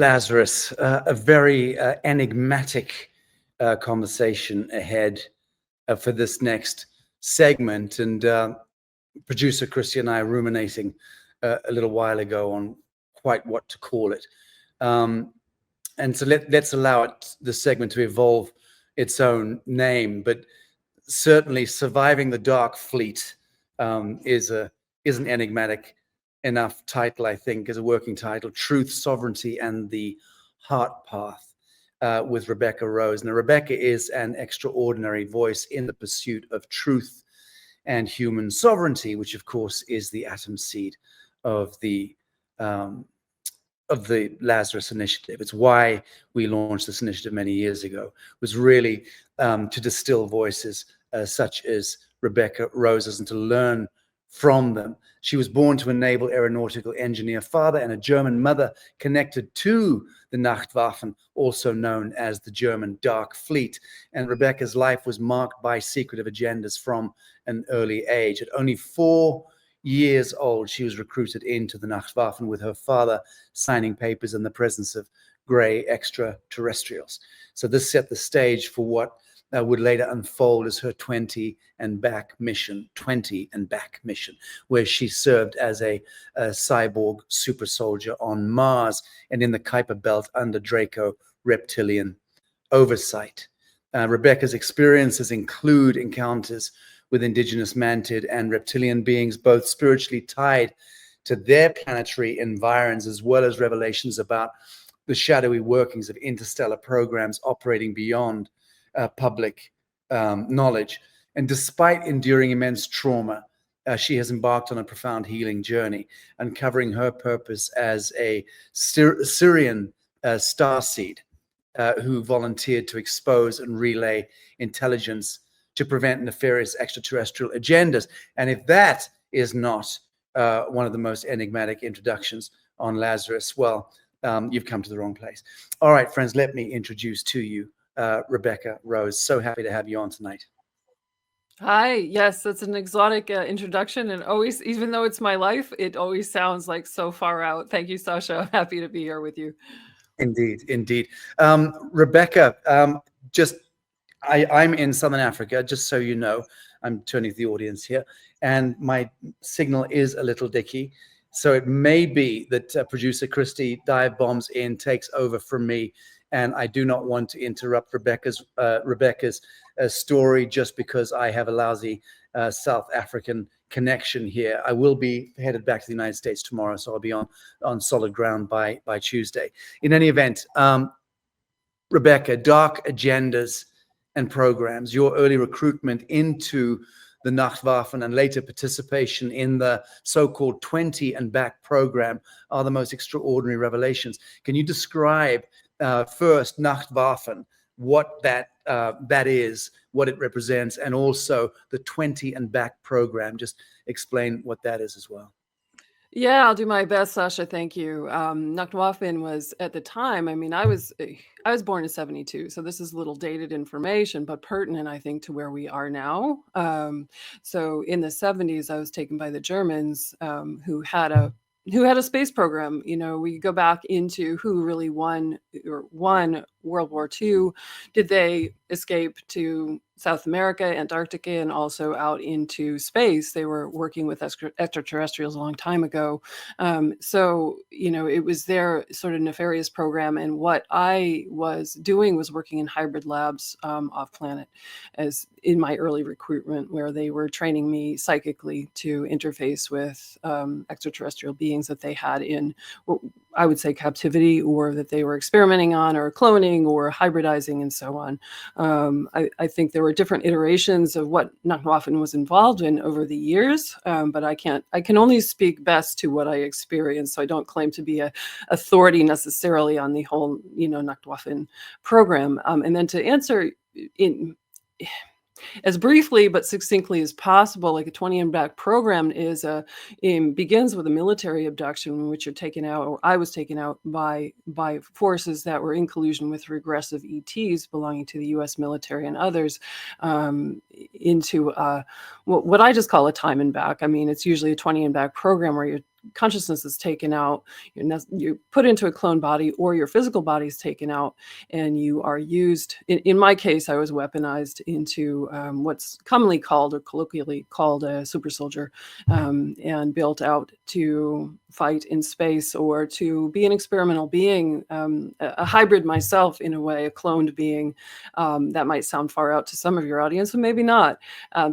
Lazarus, a very enigmatic conversation ahead for this next segment. And producer Christy and I ruminating a little while ago on quite what to call it. And so let's allow the segment to evolve its own name. But certainly surviving the Dark Fleet is an enigmatic enough title, I think, as a working title. Truth, Sovereignty, and the Heart Path with Rebecca Rose. Now, Rebecca is an extraordinary voice in the pursuit of truth and human sovereignty, which, of course, is the atom seed of the Lazarus Initiative. It's why we launched this initiative many years ago, was really to distill voices such as Rebecca Rose's and to learn from them. She was born to a naval aeronautical engineer father and a German mother connected to the Nakvafen, also known as the German Dark Fleet. And Rebecca's life was marked by secretive agendas from an early age. At only 4 years old, she was recruited into the Nakvafen with her father signing papers in the presence of grey extraterrestrials. So this set the stage for what would later unfold as her 20 and back mission, where she served as a cyborg super soldier on Mars and in the Kuiper Belt under Draco reptilian oversight. Rebecca's experiences include encounters with indigenous mantid and reptilian beings, both spiritually tied to their planetary environs, as well as revelations about the shadowy workings of interstellar programs operating beyond public knowledge. And despite enduring immense trauma, she has embarked on a profound healing journey, uncovering her purpose as a Sirian Starseed who volunteered to expose and relay intelligence to prevent nefarious extraterrestrial agendas. And if that is not one of the most enigmatic introductions on Lazarus, well, you've come to the wrong place. All right, friends, let me introduce to you Rebecca Rose. So happy to have you on tonight. Hi. Yes, that's an exotic introduction. And always, even though it's my life, it always sounds like so far out. Thank you, Sacha. I'm happy to be here with you. Indeed, indeed. Rebecca, I'm in Southern Africa, just so you know. I'm turning to the audience here, and my signal is a little dicky. So it may be that producer Christy dive bombs in, takes over from me, and I do not want to interrupt Rebecca's story just because I have a lousy South African connection here. I will be headed back to the United States tomorrow, so I'll be on solid ground by Tuesday. In any event, Rebecca, dark agendas and programs, your early recruitment into the Nakvafen and later participation in the so-called 20 and back program are the most extraordinary revelations. Can you describe first Nakvafen, what that is, what it represents, and also the 20 and back program? Just explain what that is as well. Yeah, I'll do my best, Sacha. Thank you. Nakvafen was at the time, I mean, I was born in 72, so this is a little dated information, but pertinent, I think, to where we are now. So in the 70s, I was taken by the Germans who had a space program. You know, we go back into who really won World War II. Did they escape to South America, Antarctica, and also out into space? They were working with extraterrestrials a long time ago. So, you know, it was their sort of nefarious program. And what I was doing was working in hybrid labs off planet as in my early recruitment, where they were training me psychically to interface with extraterrestrial beings that they had in, I would say, captivity, or that they were experimenting on, or cloning, or hybridizing, and so on. I think there were different iterations of what Nakvafen was involved in over the years, but I can only speak best to what I experienced. So I don't claim to be a authority necessarily on the whole, Nakvafen program. And then to answer in as briefly but succinctly as possible, like a 20 and back program begins with a military abduction in which you're taken out, or I was taken out by forces that were in collusion with regressive ETs belonging to the U.S. military and others, into what I just call a time and back. I mean, it's usually a 20 and back program where you're consciousness is taken out, you're put into a clone body, or your physical body is taken out, and you are used. In my case, I was weaponized into what's commonly called, or colloquially called, a super soldier, and built out to fight in space, or to be an experimental being, a hybrid myself in a way, a cloned being. That might sound far out to some of your audience, and maybe not.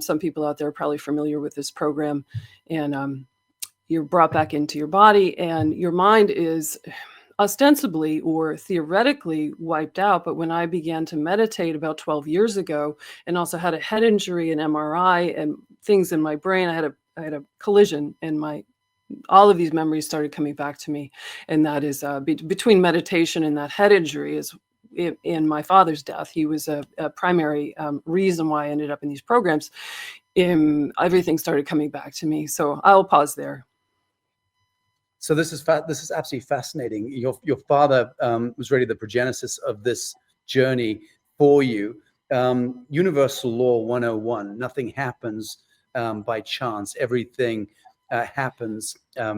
Some people out there are probably familiar with this program, and you're brought back into your body, and your mind is ostensibly or theoretically wiped out. But when I began to meditate about 12 years ago, and also had a head injury, an MRI, and things in my brain, I had a collision, and all of these memories started coming back to me. And that is between meditation and that head injury is in my father's death. He was a primary reason why I ended up in these programs. Everything started coming back to me. So I'll pause there. So this is absolutely fascinating. Your father was really the progenesis of this journey for you. Universal Law 101: nothing happens by chance. Everything happens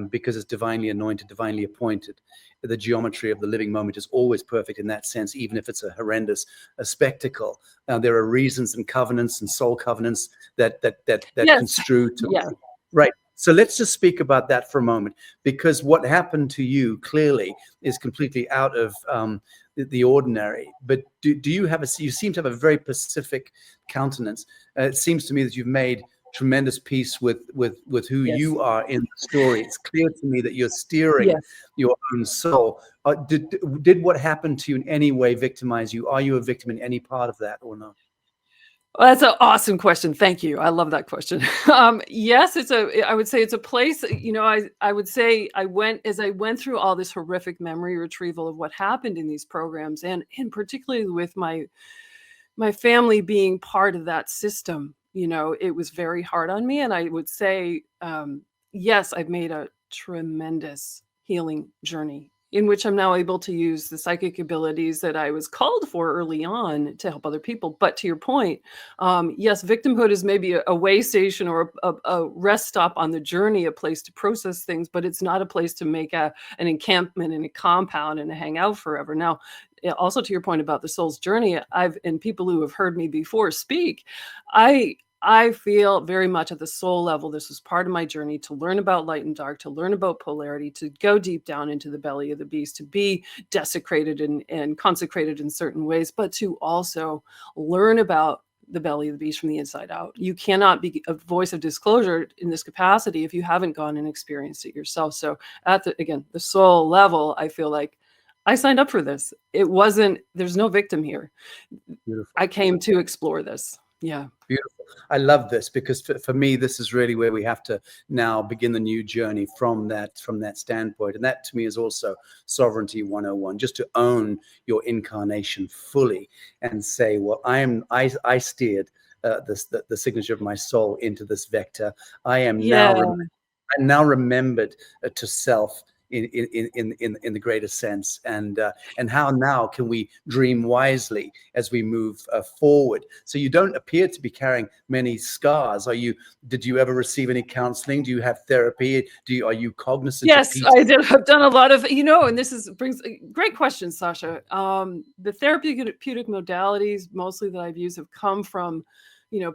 because it's divinely anointed, divinely appointed. The geometry of the living moment is always perfect in that sense, even if it's a horrendous spectacle. There are reasons and covenants and soul covenants that Yes. construe to Yeah. right. So let's just speak about that for a moment, because what happened to you clearly is completely out of the ordinary. But do you have you seem to have a very pacific countenance. It seems to me that you've made tremendous peace with who Yes. you are in the story. It's clear to me that you're steering Yes. your own soul. Did what happened to you in any way victimize you? Are you a victim in any part of that, or not? Well, that's an awesome question. Thank you. I love that question. Yes, I would say it's a place, I would say as I went through all this horrific memory retrieval of what happened in these programs, and particularly with my family being part of that system, it was very hard on me. And I would say, yes, I've made a tremendous healing journey in which I'm now able to use the psychic abilities that I was called for early on to help other people. But to your point, yes, victimhood is maybe a way station, or a rest stop on the journey, a place to process things, but it's not a place to make an encampment in a compound and to hang out forever. Now, also to your point about the soul's journey, and people who have heard me before speak, I feel very much at the soul level, this was part of my journey to learn about light and dark, to learn about polarity, to go deep down into the belly of the beast, to be desecrated and consecrated in certain ways, but to also learn about the belly of the beast from the inside out. You cannot be a voice of disclosure in this capacity if you haven't gone and experienced it yourself. So at the soul level, I feel like I signed up for this. There's no victim here. Beautiful. I came to explore this. Yeah. Beautiful. I love this, because for me, this is really where we have to now begin the new journey from that standpoint. And that to me is also Sovereignty 101, just to own your incarnation fully and say, well, I steered the signature of my soul into this vector. I am now remembered to self in the greater sense, and how now can we dream wisely as we move forward. So you don't appear to be carrying many scars. Did you ever receive any counseling? Do you have therapy? Are you cognizant? Yes, I did. I've done a lot of, and this brings great question, Sasha. The therapeutic modalities mostly that I've used have come from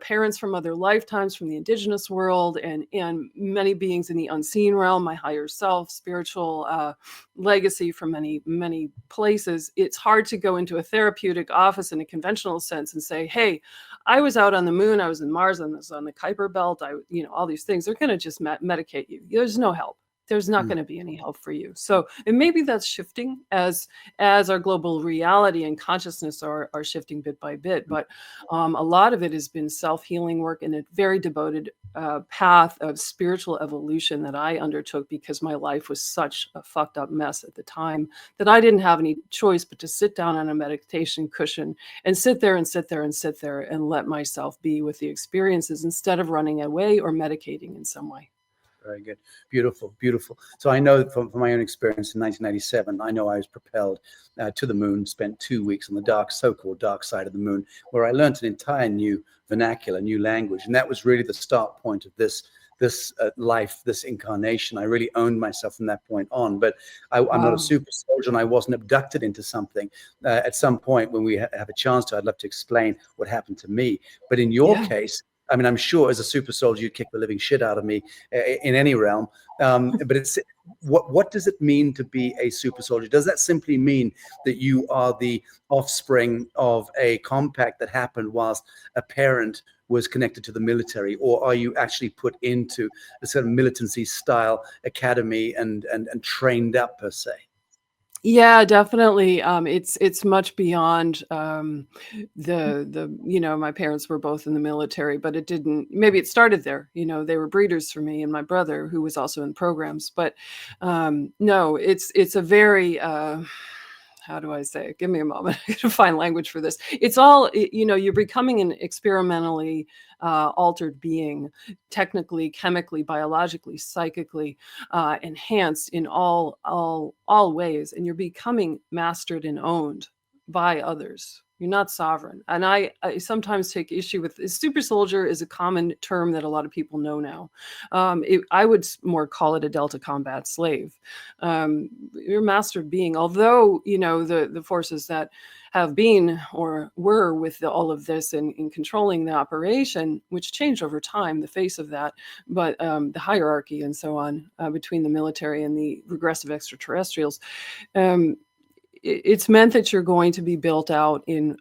parents from other lifetimes, from the indigenous world, and many beings in the unseen realm, my higher self, spiritual legacy from many, many places. It's hard to go into a therapeutic office in a conventional sense and say, hey, I was out on the moon, I was in Mars, I was on the Kuiper Belt, all these things. They're going to just medicate you. There's no help. There's not going to be any help for you. So, and maybe that's shifting as our global reality and consciousness are shifting bit by bit. But a lot of it has been self-healing work and a very devoted path of spiritual evolution that I undertook, because my life was such a fucked up mess at the time that I didn't have any choice but to sit down on a meditation cushion and sit there and let myself be with the experiences instead of running away or medicating in some way. Very good. Beautiful, beautiful. So I know from my own experience in 1997, I know I was propelled to the moon, spent 2 weeks on the so-called dark side of the moon, where I learned an entire new vernacular, new language. And that was really the start point of this this life, this incarnation. I really owned myself from that point on. But I'm not a super soldier, and I wasn't abducted into something. At some point when we have a chance to, I'd love to explain what happened to me. But in your case, I mean, I'm sure as a super soldier, you kick the living shit out of me in any realm. But it's what does it mean to be a super soldier? Does that simply mean that you are the offspring of a compact that happened whilst a parent was connected to the military, or are you actually put into a sort of militancy style academy and trained up per se? Yeah, definitely. It's much beyond the my parents were both in the military, but it didn't. Maybe it started there. They were breeders for me and my brother, who was also in programs. But no, it's a very how do I say it? Give me a moment. I gotta find language for this. It's all, you're becoming an experimentally altered being, technically, chemically, biologically, psychically enhanced in all ways, and you're becoming mastered and owned by others. You're not sovereign. And I sometimes take issue with super soldier is a common term that a lot of people know now. I would more call it a Delta combat slave. You're a mastered being, although, the forces that have been or were with all of this in controlling the operation, which changed over time, the face of that, but the hierarchy and so on between the military and the regressive extraterrestrials, it's meant that you're going to be built out in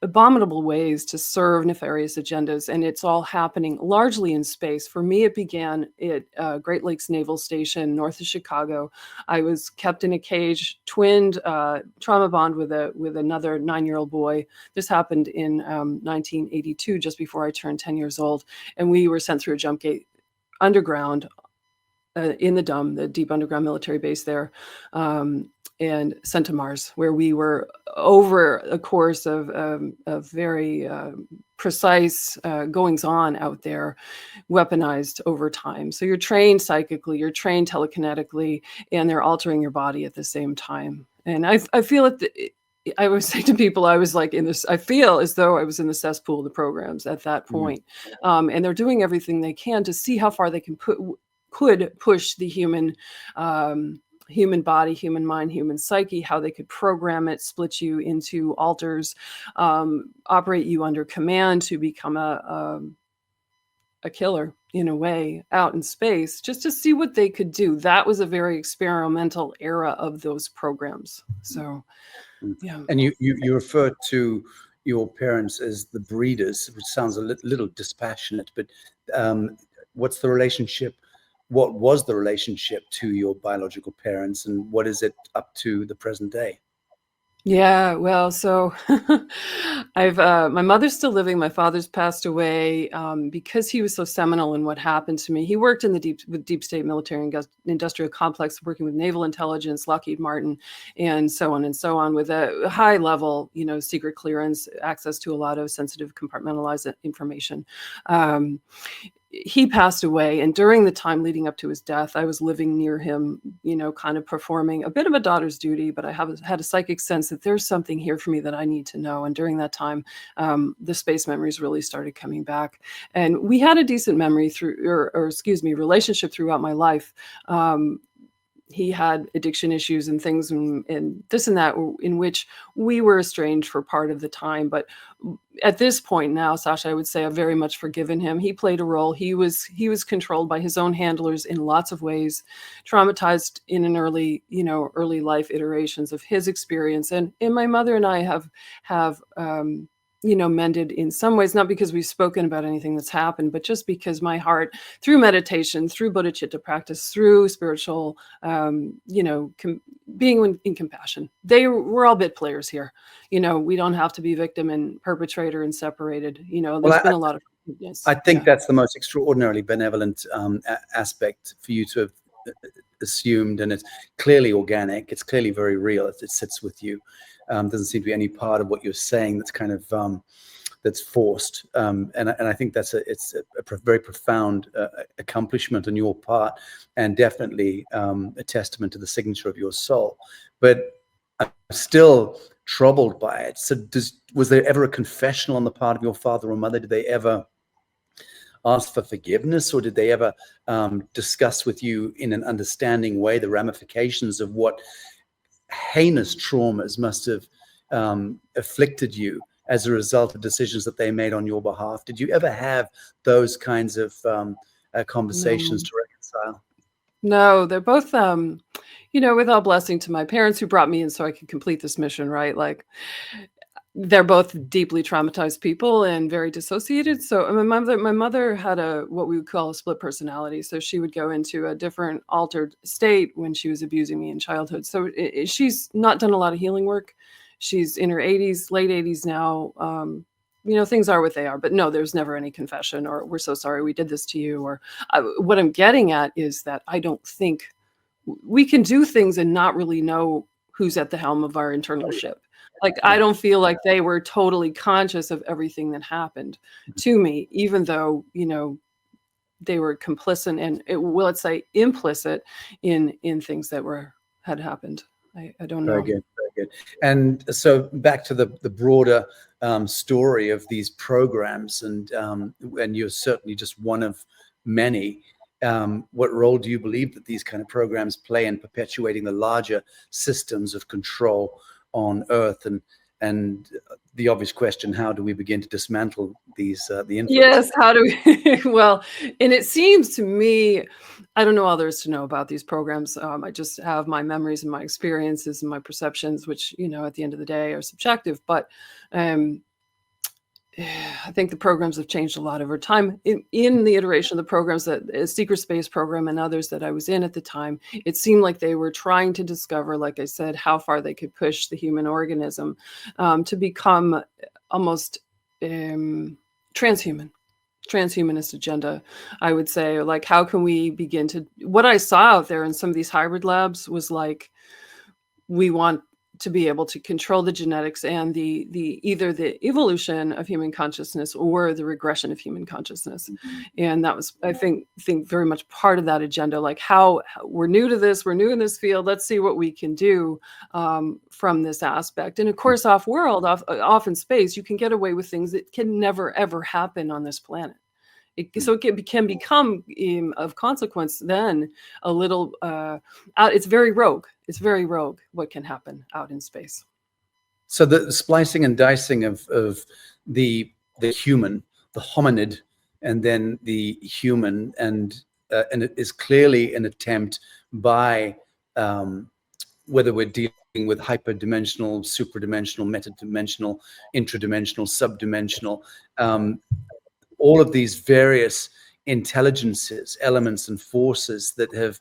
abominable ways to serve nefarious agendas, and it's all happening largely in space. For me, it began at Great Lakes Naval Station, north of Chicago. I was kept in a cage, twinned, trauma bond with another 9-year-old boy. This happened in 1982, just before I turned 10 years old, and we were sent through a jump gate underground in the DUM, the deep underground military base there, and sent to Mars, where we were over a course of very precise goings on out there, weaponized over time. So you're trained psychically, you're trained telekinetically, and they're altering your body at the same time. And I feel it. I always say to people, I was like in this, I feel as though I was in the cesspool of the programs at that point. And they're doing everything they can to see how far they can could push the human body, human mind, human psyche, how they could program it, split you into alters, operate you under command to become a killer in a way out in space, just to see what they could do. That was a very experimental era of those programs. So, yeah. And you refer to your parents as the breeders, which sounds a little dispassionate, but what's the relationship? What was the relationship to your biological parents, and what is it up to the present day? Yeah, well, so I've my mother's still living. My father's passed away because he was so seminal in what happened to me. He worked in the deep state military and industrial complex, working with naval intelligence, Lockheed Martin, and so on, with a high level, secret clearance, access to a lot of sensitive, compartmentalized information. He passed away, and during the time leading up to his death, I was living near him, kind of performing a bit of a daughter's duty, but I had a psychic sense that there's something here for me that I need to know. And during that time, the space memories really started coming back, and we had a decent memory relationship throughout my life. He had addiction issues and things and this and that, in which we were estranged for part of the time. But at this point now, Sacha, I would say I've very much forgiven him. He played a role. He was controlled by his own handlers in lots of ways, traumatized in an early life iterations of his experience. And my mother and I have mended in some ways, not because we've spoken about anything that's happened, but just because my heart, through meditation, through bodhicitta practice, through spiritual, being in compassion, we're all bit players here. We don't have to be victim and perpetrator and separated. There's been a lot of forgiveness. I think that's the most extraordinarily benevolent aspect for you to have assumed, and it's clearly organic. It's clearly very real. It sits with you. Doesn't seem to be any part of what you're saying that's kind of that's forced. And I think it's a very profound accomplishment on your part, and definitely a testament to the signature of your soul. But I'm still troubled by it. So was there ever a confessional on the part of your father or mother? Did they ever ask for forgiveness, or did they ever discuss with you in an understanding way the ramifications of what heinous traumas must have afflicted you as a result of decisions that they made on your behalf? Did you ever have those kinds of conversations to reconcile? No, they're both, with all blessing to my parents who brought me in so I could complete this mission, right? Like, they're both deeply traumatized people and very dissociated. So my mother had what we would call a split personality. So she would go into a different altered state when she was abusing me in childhood. So she's not done a lot of healing work. She's in her 80s, late 80s now. Things are what they are. But no, there's never any confession or we're so sorry we did this to you. Or what I'm getting at is that I don't think we can do things and not really know who's at the helm of our internal ship. Like, I don't feel like they were totally conscious of everything that happened to me, even though, they were complicit and let's say implicit in things that had happened. I don't know. Very good, very good. And so back to the broader story of these programs, and you're certainly just one of many. What role do you believe that these kind of programs play in perpetuating the larger systems of control on Earth? And the obvious question, how do we begin to dismantle these the influence? Yes, how do we? Well, and it seems to me, I don't know all there is to know about these programs. I just have my memories and my experiences and my perceptions, which, at the end of the day are subjective. But I think the programs have changed a lot over time. In the iteration of the programs, that Secret Space program and others that I was in at the time, it seemed like they were trying to discover, like I said, how far they could push the human organism to become almost transhumanist agenda, I would say. Like, how can we begin to, what I saw out there in some of these hybrid labs was like, we want to be able to control the genetics and the either the evolution of human consciousness or the regression of human consciousness. And that was, I think very much part of that agenda. Like, how we're new to this, we're new in this field. Let's see what we can do from this aspect. And of course, off in space, you can get away with things that can never ever happen on this planet. So it can become of consequence then a little it's very rogue. It's very rogue what can happen out in space. So the splicing and dicing of the human, the hominid, and then the human, and it is clearly an attempt by whether we're dealing with hyperdimensional, supradimensional, metadimensional, intradimensional, subdimensional, all of these various intelligences, elements, and forces that have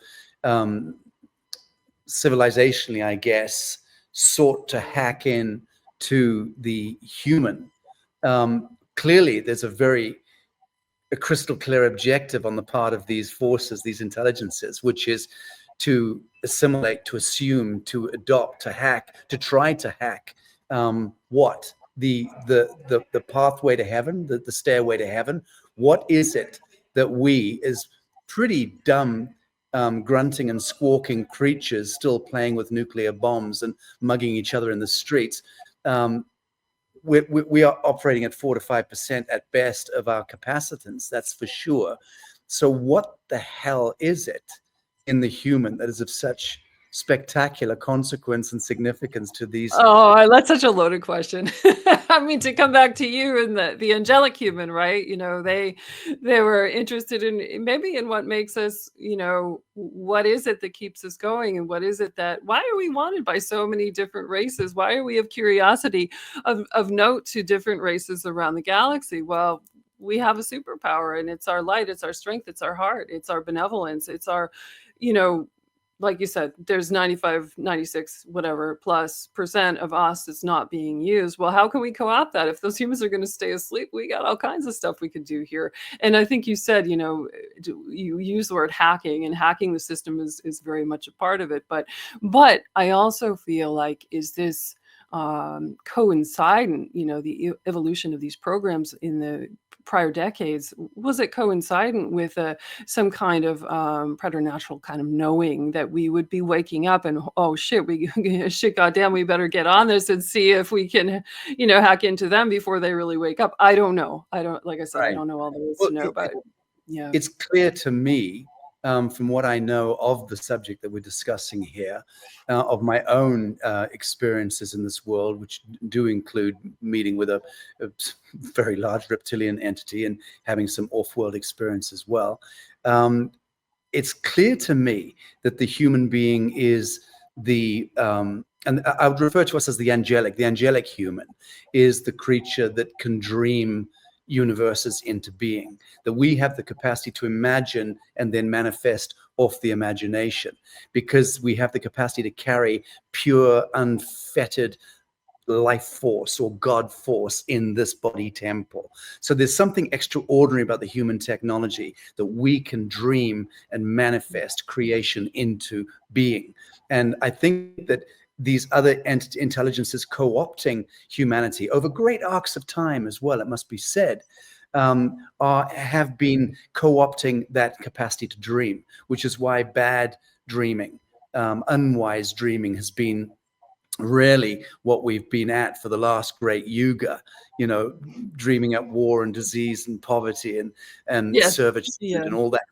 civilizationally, I guess, sought to hack in to the human. Clearly, there's a crystal clear objective on the part of these forces, these intelligences, which is to assimilate, to assume, to adopt, to hack, to try to hack what? The pathway to heaven, the stairway to heaven. What is it that we, as pretty dumb, grunting and squawking creatures, still playing with nuclear bombs and mugging each other in the streets, we are operating at 4 to 5% at best of our capacitance, that's for sure. So what the hell is it in the human that is of such spectacular consequence and significance to these? Oh, that's such a loaded question. I mean, to come back to you and the angelic human, right? They were interested in maybe in what makes us, what is it that keeps us going, and what is it why are we wanted by so many different races? Why are we of curiosity of note to different races around the galaxy? Well, we have a superpower, and it's our light, it's our strength, it's our heart, it's our benevolence, it's our, like you said, there's 95, 96, whatever plus % of us that's not being used. Well, how can we co-opt that? If those humans are going to stay asleep, we got all kinds of stuff we could do here. And I think you said, you use the word hacking, and hacking the system is very much a part of it. But I also feel like, is this coincident, the evolution of these programs in the prior decades, was it coincident with some kind of preternatural kind of knowing that we would be waking up and, oh shit, shit, goddamn, we better get on this and see if we can, hack into them before they really wake up. I don't know. Like I said, I don't know all there is to know, but yeah. It's clear to me, from what I know of the subject that we're discussing here, of my own experiences in this world, which do include meeting with a very large reptilian entity and having some off-world experience as well. It's clear to me that the human being is and I would refer to us as the angelic human is the creature that can dream universes into being, that we have the capacity to imagine and then manifest off the imagination, because we have the capacity to carry pure, unfettered life force or God force in this body temple. So there's something extraordinary about the human technology, that we can dream and manifest creation into being. And I think that these other intelligences co-opting humanity over great arcs of time as well, it must be said, have been co-opting that capacity to dream, which is why bad dreaming, unwise dreaming has been really what we've been at for the last great yuga, dreaming up war and disease and poverty and Yes. servitude and all that.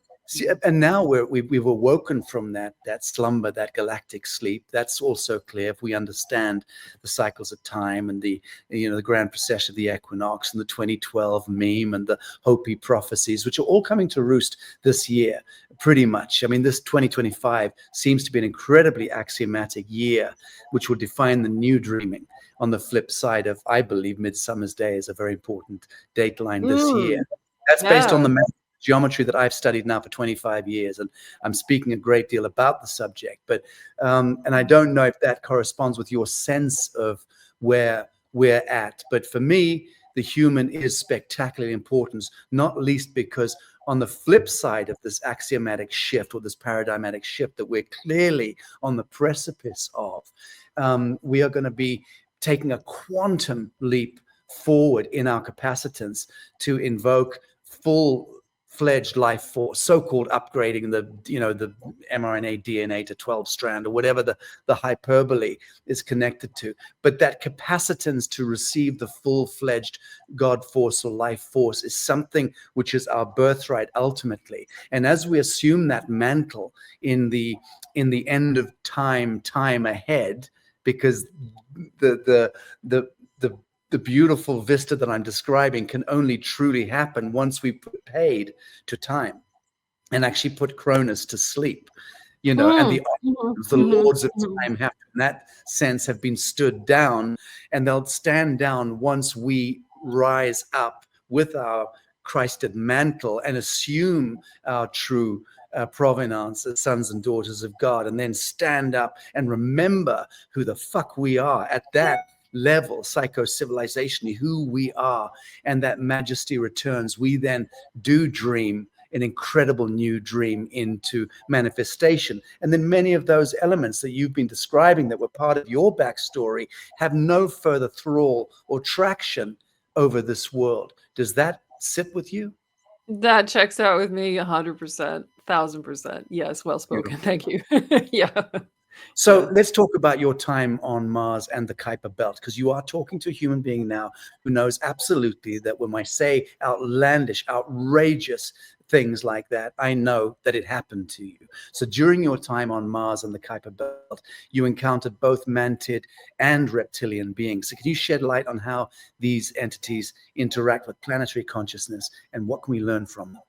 And now we've awoken from that slumber, that galactic sleep. That's also clear if we understand the cycles of time and the grand procession of the equinox and the 2012 meme and the Hopi prophecies, which are all coming to roost this year, pretty much. I mean, this 2025 seems to be an incredibly axiomatic year, which will define the new dreaming. On the flip side of, I believe, Midsummer's Day is a very important dateline this year. That's based on the geometry that I've studied now for 25 years, and I'm speaking a great deal about the subject. But and I don't know if that corresponds with your sense of where we're at. But for me, the human is spectacularly important, not least because on the flip side of this axiomatic shift or this paradigmatic shift that we're clearly on the precipice of, we are going to be taking a quantum leap forward in our capacitance to invoke full-fledged life force, so-called upgrading the mRNA DNA to 12 strand or whatever the hyperbole is connected to. But that capacitance to receive the full-fledged God force or life force is something which is our birthright ultimately. And as we assume that mantle in the end of time ahead, because the beautiful vista that I'm describing can only truly happen once we put paid to time and actually put Cronus to sleep, and the lords of time have, in that sense, have been stood down, and they'll stand down once we rise up with our Christed mantle and assume our true provenance as sons and daughters of God, and then stand up and remember who the fuck we are at that level, psycho-civilization, who we are, and that majesty returns. We then do dream an incredible new dream into manifestation. And then many of those elements that you've been describing that were part of your backstory have no further thrall or traction over this world. Does that sit with you? That checks out with me 100%, 1000%. Yes, well spoken. Thank you. Yeah. So let's talk about your time on Mars and the Kuiper Belt, because you are talking to a human being now who knows absolutely that when I say outlandish, outrageous things like that, I know that it happened to you. So during your time on Mars and the Kuiper Belt, you encountered both mantid and reptilian beings. So can you shed light on how these entities interact with planetary consciousness, and what can we learn from them?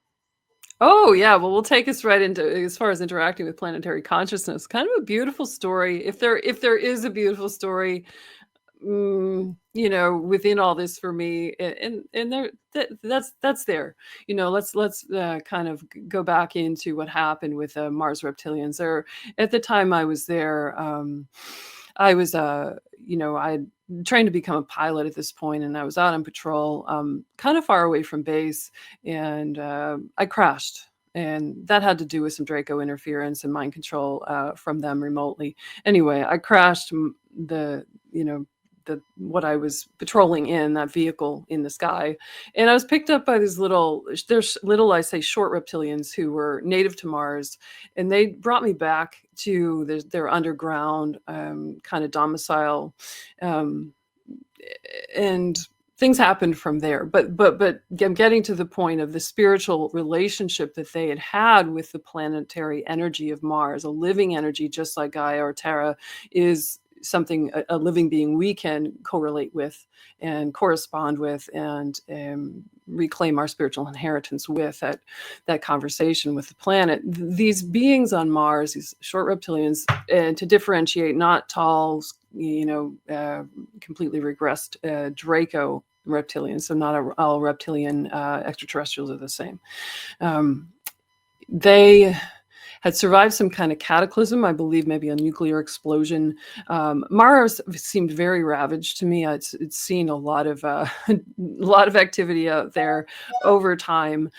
Oh, yeah. Well, we'll take us right into, as far as interacting with planetary consciousness, kind of a beautiful story. If there is a beautiful story, within all this for me, and there, that's there. Let's kind of go back into what happened with Mars reptilians. There, at the time I was there, I was I trained to become a pilot at this point, and I was out on patrol, kind of far away from base, and I crashed. And that had to do with some Draco interference and mind control from them remotely. Anyway, I crashed. The what I was patrolling in, that vehicle in the sky. And I was picked up by these there's little, I say, short reptilians who were native to Mars. And they brought me back to their underground kind of domicile. And things happened from there. But I'm getting to the point of the spiritual relationship that they had with the planetary energy of Mars. A living energy, just like Gaia or Terra, is something, a living being we can correlate with and correspond with and reclaim our spiritual inheritance with, that conversation with the planet. These beings on Mars, these short reptilians, and to differentiate, not tall, completely regressed Draco reptilians, so not all reptilian extraterrestrials are the same. They had survived some kind of cataclysm, I believe maybe a nuclear explosion. Mars seemed very ravaged to me. It's seen a lot of activity out there over time.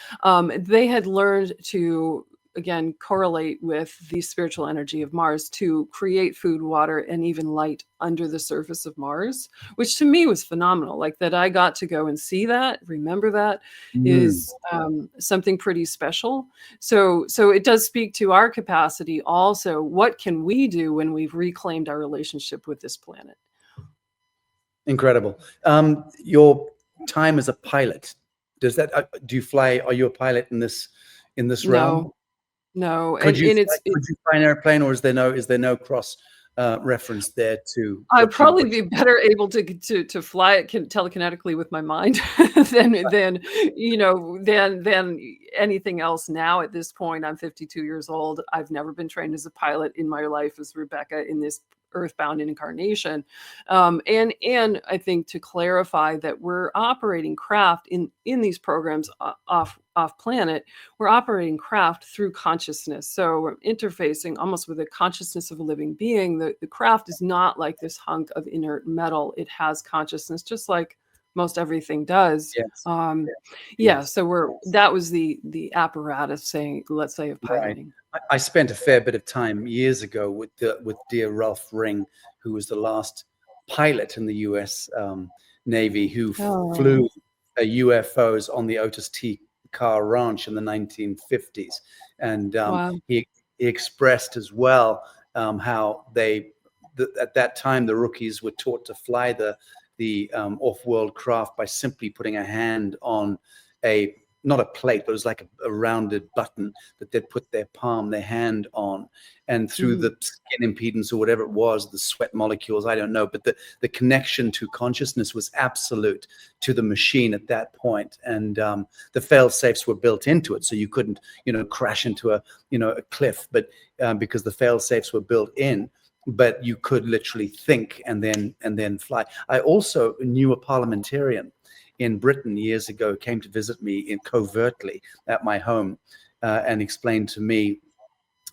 They had learned to, again, correlate with the spiritual energy of Mars to create food, water, and even light under the surface of Mars, which to me was phenomenal. Like, that I got to go and see that, remember that, is something pretty special. So it does speak to our capacity also. What can we do when we've reclaimed our relationship with this planet? Incredible. Your time as a pilot, do you fly? Are you a pilot in this realm? No. Could you fly an airplane, or is there no cross reference there to? I'd probably be better able to fly it telekinetically with my mind than anything else. Now at this point, I'm 52 years old. I've never been trained as a pilot in my life as Rebecca in this earthbound incarnation. And I think, to clarify, that we're operating craft in these programs off planet, we're operating craft through consciousness. So we're interfacing almost with the consciousness of a living being. The craft is not like this hunk of inert metal. It has consciousness, just like most everything does. Yes. So that was the apparatus, let's say, of piloting. Right. I spent a fair bit of time years ago with dear Ralph Ring, who was the last pilot in the U.S. Navy who flew UFOs on the Otis T. Carr Ranch in the 1950s, and he expressed as well how at that time the rookies were taught to fly the off-world craft by simply putting a hand on not a plate, but it was like a rounded button that they'd put their hand on, and through the skin impedance or whatever it was, the sweat molecules, I don't know, but the connection to consciousness was absolute to the machine at that point. And the fail safes were built into it, so you couldn't, crash into a cliff, but because the fail safes were built in, but you could literally think and then fly. I also knew a parliamentarian in Britain years ago, came to visit me covertly at my home and explained to me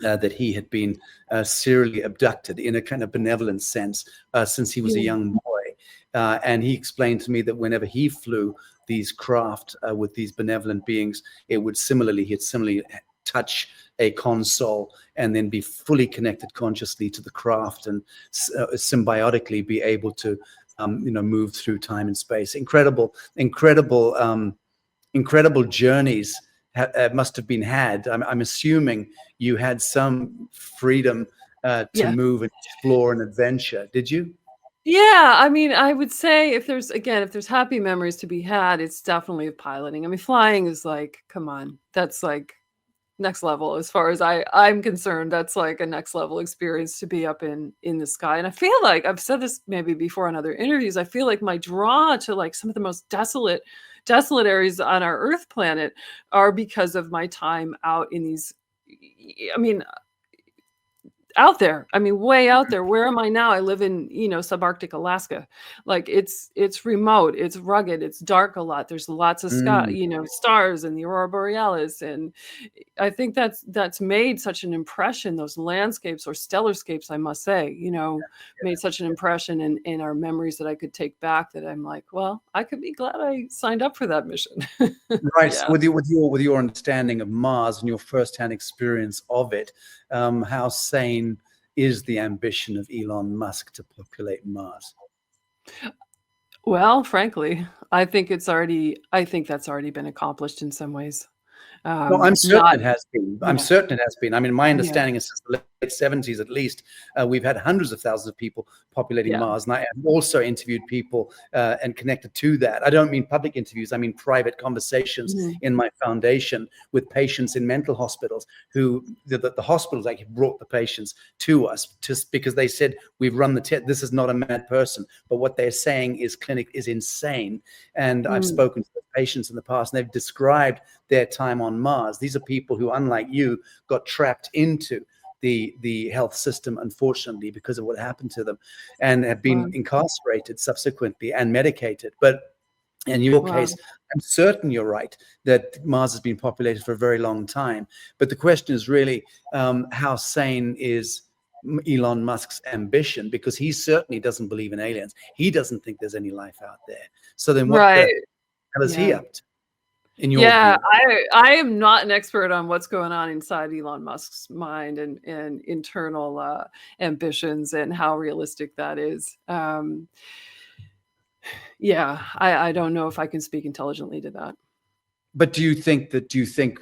that he had been serially abducted in a kind of benevolent sense since he was a young boy. And he explained to me that whenever he flew these craft with these benevolent beings, he'd similarly touch a console and then be fully connected consciously to the craft and symbiotically be able to move through time and space. Incredible journeys must have been had. I'm assuming you had some freedom to move and explore and adventure. Did you? Yeah, I mean, I would say if there's happy memories to be had, it's definitely of piloting. I mean, flying is like, come on, that's like next level as far as I'm concerned. That's like a next level experience to be up in the sky. And I feel like I've said this maybe before in other interviews, I feel like my draw to like some of the most desolate areas on our Earth planet are because of my time out in these, I mean, out there. I mean, way out there. Where am I now? I live in, subarctic Alaska. Like it's remote, it's rugged, it's dark a lot. There's lots of sky, stars and the aurora borealis. And I think that's made such an impression, those landscapes or stellarscapes, I must say, made such an impression in our memories that I could take back, that I'm like, well, I could be glad I signed up for that mission. Right. So with your understanding of Mars and your firsthand experience of it, how sane is the ambition of Elon Musk to populate Mars? Well, frankly, I think that's already been accomplished in some ways. No, I'm certain Not it has been. I'm Yeah, certain it has been. I mean, my yeah, understanding is since the late 70s at least, we've had hundreds of thousands of people populating yeah. Mars. And I have also interviewed people and connected to that. I don't mean public interviews, I mean private conversations Mhm. in my foundation with patients in mental hospitals who the hospitals actually brought the patients to us just because they said, we've run the test. This is not a mad person, but what they're saying is clinic is insane. And I've Mm. spoken to the patients in the past, and they've described their time on Mars. These are people who, unlike you, got trapped into the health system, unfortunately, because of what happened to them, and have been Wow. incarcerated subsequently and medicated. But in your Wow. case, I'm certain you're right that Mars has been populated for a very long time. But the question is really, how sane is Elon Musk's ambition? Because he certainly doesn't believe in aliens. He doesn't think there's any life out there. So then what the Right. hell is he Yeah. up to, in your Yeah, view? I am not an expert on what's going on inside Elon Musk's mind and internal, ambitions and how realistic that is. Yeah, I don't know if I can speak intelligently to that. But do you think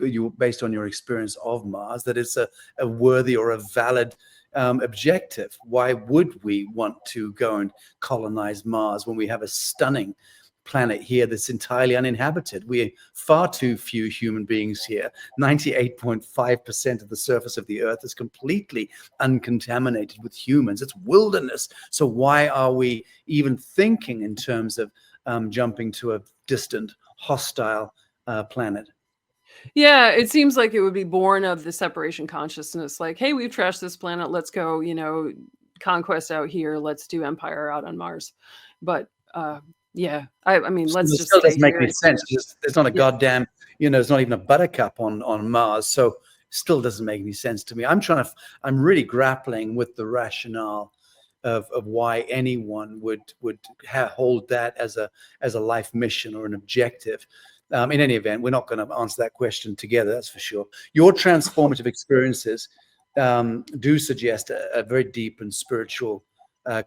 you, based on your experience of Mars, that it's a worthy or a valid objective? Why would we want to go and colonize Mars when we have a stunning planet here that's entirely uninhabited? We are far too few human beings here. 98.5% of the surface of the Earth is completely uncontaminated with humans. It's wilderness. So why are we even thinking in terms of jumping to a distant, hostile planet? Yeah, it seems like it would be born of the separation consciousness, like, "Hey, we've trashed this planet, let's go, conquest out here, let's do empire out on Mars." But, yeah, I mean, let's It just still stay doesn't make here any and do sense. it. There's not a Yeah. goddamn, there's not even a buttercup on Mars. So still doesn't make any sense to me. I'm really grappling with the rationale of why anyone would hold that as a life mission or an objective. In any event, we're not going to answer that question together, that's for sure. Your transformative experiences do suggest a very deep and spiritual,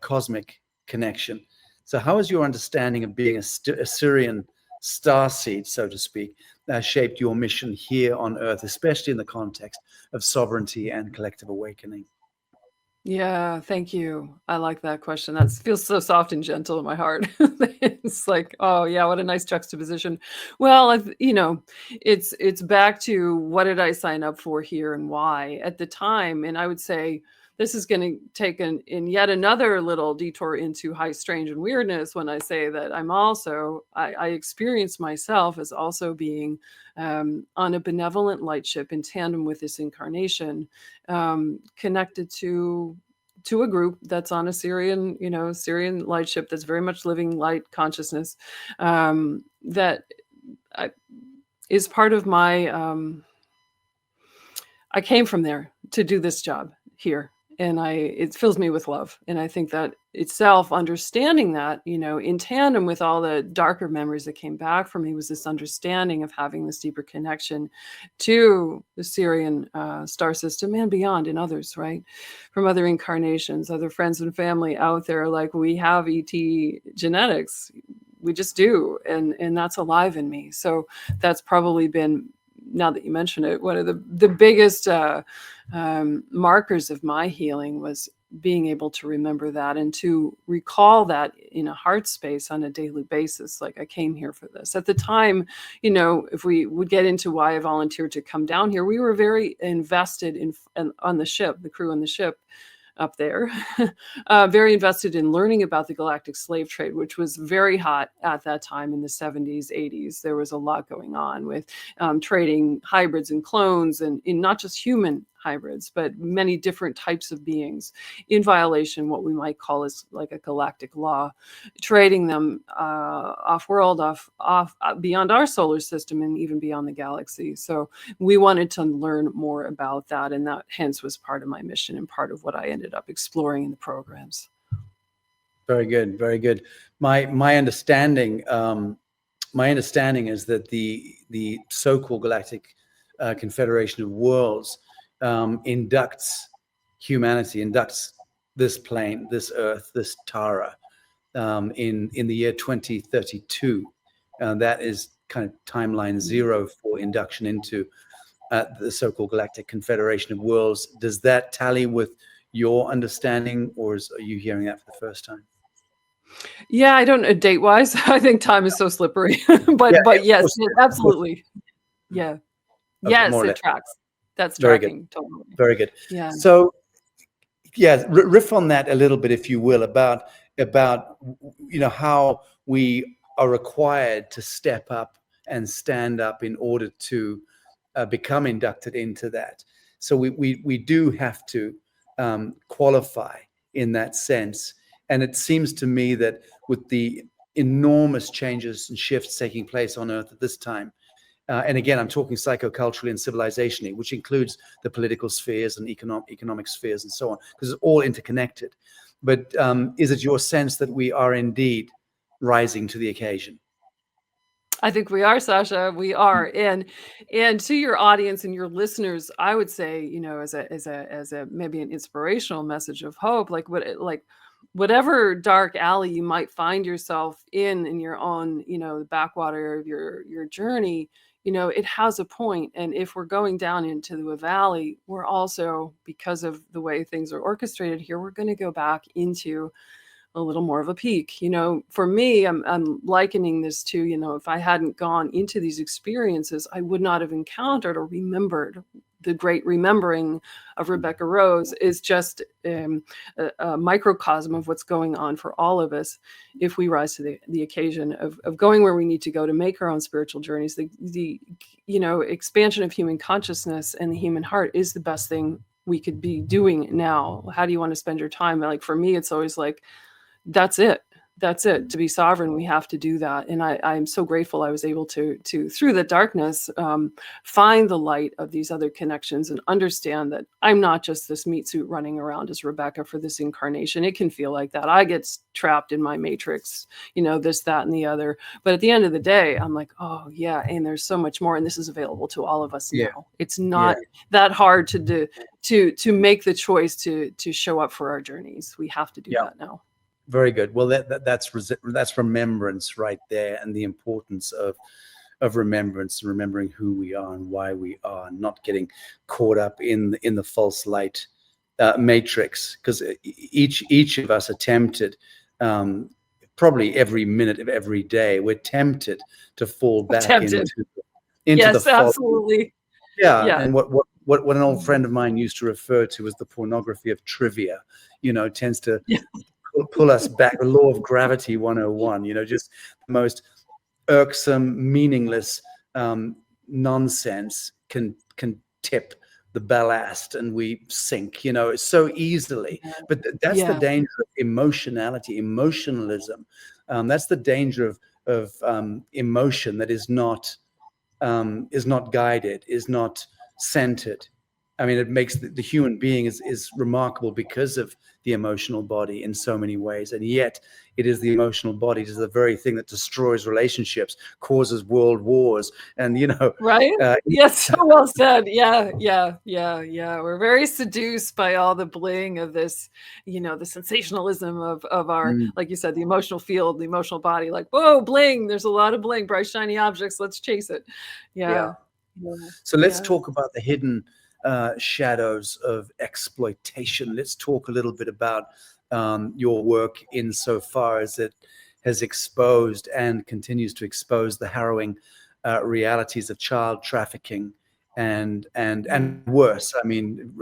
cosmic connection. So, how has your understanding of being a Sirian starseed, so to speak, shaped your mission here on Earth, especially in the context of sovereignty and collective awakening? Yeah, thank you. I like that question. That feels so soft and gentle in my heart. It's like, oh yeah, what a nice juxtaposition. Well, it's back to what did I sign up for here and why at the time, and I would say this is going to take in yet another little detour into high strange and weirdness when I say that I experience myself as also being on a benevolent light ship in tandem with this incarnation, connected to a group that's on a Syrian light ship that's very much living light consciousness, that I, is part of my. I came from there to do this job here, and it fills me with love, and I think that itself, understanding that, in tandem with all the darker memories that came back for me, was this understanding of having this deeper connection to the Syrian star system and beyond, and others, right, from other incarnations, other friends and family out there. Like, we have ET genetics, we just do, and that's alive in me. So that's probably been, now that you mention it, one of the biggest markers of my healing was being able to remember that and to recall that in a heart space on a daily basis. Like, I came here for this. At the time, if we would get into why I volunteered to come down here, we were very invested on the ship, the crew on the ship up there, very invested in learning about the galactic slave trade, which was very hot at that time in the 70s, 80s. There was a lot going on with trading hybrids and clones, and in not just human hybrids, but many different types of beings in violation, what we might call as like a galactic law, trading them off world, off beyond our solar system, and even beyond the galaxy. So we wanted to learn more about that, and that hence was part of my mission and part of what I ended up exploring in the programs. Very good, very good. My understanding, is that the so-called Galactic Confederation of Worlds inducts humanity, inducts this plane, this Earth, this Tara, in the year 2032. That is kind of timeline zero for induction into the so-called Galactic Confederation of Worlds. Does that tally with your understanding, or are you hearing that for the first time? Yeah, I don't know date wise. I think time is so slippery, but yes, absolutely. Yeah. Okay, Yes, more or it less. tracks. That's Very tracking good. totally. Very good. Yeah. So, yeah, riff on that a little bit, if you will, about how we are required to step up and stand up in order to become inducted into that. So we do have to qualify in that sense. And it seems to me that with the enormous changes and shifts taking place on Earth at this time, and again, I'm talking psychoculturally and civilizationally, which includes the political spheres and economic spheres and so on, because it's all interconnected. But is it your sense that we are indeed rising to the occasion? I think we are, Sacha. We are. And to your audience and your listeners, I would say, as a maybe an inspirational message of hope, whatever dark alley you might find yourself in your own, the backwater of your journey, it has a point. And if we're going down into the valley, we're also, because of the way things are orchestrated here, we're going to go back into a little more of a peak. For me, I'm likening this to, if I hadn't gone into these experiences, I would not have encountered or remembered. The great remembering of Rebecca Rose is just a microcosm of what's going on for all of us if we rise to the occasion of going where we need to go to make our own spiritual journeys. The expansion of human consciousness and the human heart is the best thing we could be doing now. How do you want to spend your time? Like, for me, it's always like, that's it. To be sovereign, we have to do that. And I'm so grateful I was able to through the darkness, find the light of these other connections and understand that I'm not just this meat suit running around as Rebecca for this incarnation. It can feel like that. I get trapped in my matrix, this, that, and the other. But at the end of the day, I'm like, oh yeah, and there's so much more, and this is available to all of us now. It's not that hard to do, to make the choice to show up for our journeys. We have to do that now. Very good. Well, that's remembrance right there, and the importance of remembrance, remembering who we are and why we are, not getting caught up in the false light matrix. Because each of us are tempted, probably every minute of every day, we're tempted to fall back into yes, the false. Absolutely. Yeah, and what an old friend of mine used to refer to as the pornography of trivia, tends to pull us back. The law of gravity 101, just the most irksome, meaningless nonsense can tip the ballast and we sink, so easily. But that's the danger of emotionalism. That's the danger of emotion that is not guided, is not centered. I mean, it makes the human being is remarkable because of the emotional body in so many ways. And yet it is the emotional body, it is the very thing that destroys relationships, causes world wars. And, right. Yes. So well said. Yeah. We're very seduced by all the bling of this, the sensationalism of our, like you said, the emotional field, the emotional body, like, whoa, bling. There's a lot of bling, bright, shiny objects. Let's chase it. Yeah. So let's talk about the hidden shadows of exploitation. Let's talk a little bit about your work insofar as it has exposed and continues to expose the harrowing realities of child trafficking and worse. I mean,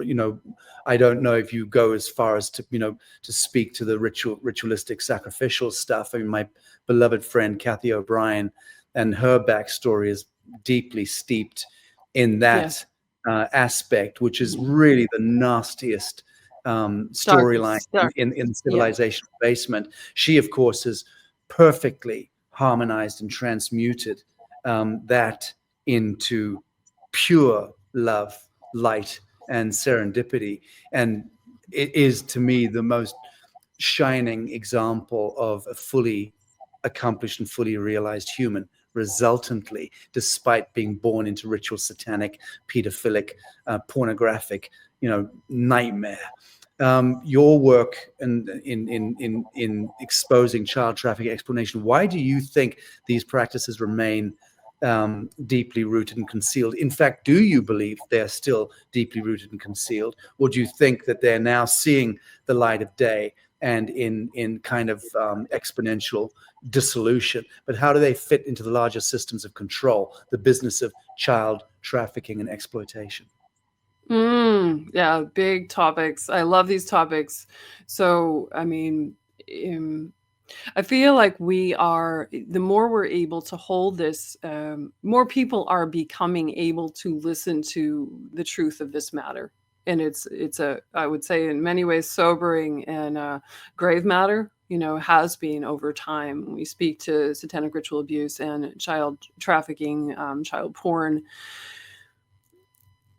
I don't know if you go as far as to speak to the ritualistic sacrificial stuff. I mean, my beloved friend Kathy O'Brien and her backstory is deeply steeped in that aspect, which is really the nastiest storyline in the civilizational basement. She, of course, has perfectly harmonized and transmuted that into pure love, light, and serendipity. And it is, to me, the most shining example of a fully accomplished and fully realized human, resultantly, despite being born into ritual, satanic, pedophilic, pornographic, nightmare. your work in exposing child trafficking exploitation, why do you think these practices remain deeply rooted and concealed? In fact, do you believe they're still deeply rooted and concealed, or do you think that they're now seeing the light of day and in kind of exponential dissolution? But how do they fit into the larger systems of control, the business of child trafficking and exploitation? Yeah, big topics. I love these topics. So, I mean, I feel like the more we're able to hold this, more people are becoming able to listen to the truth of this matter. And it's I would say in many ways sobering and grave matter, has been over time. We speak to satanic ritual abuse and child trafficking, child porn.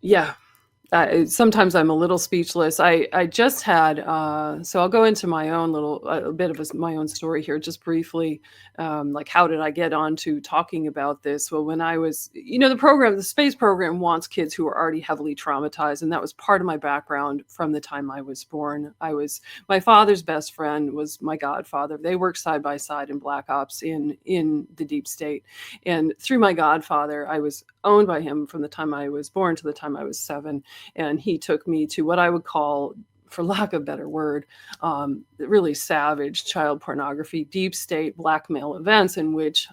Yeah, sometimes I'm a little speechless. I just had, so I'll go into my own a bit of my own story here, just briefly. Like, how did I get onto talking about this? Well, when I was, the space program wants kids who are already heavily traumatized. And that was part of my background from the time I was born. My father's best friend was my godfather. They worked side by side in Black Ops in the deep state. And through my godfather, I was owned by him from the time I was born to the time I was 7. And he took me to what I would call, for lack of a better word, really savage child pornography, deep state blackmail events in which,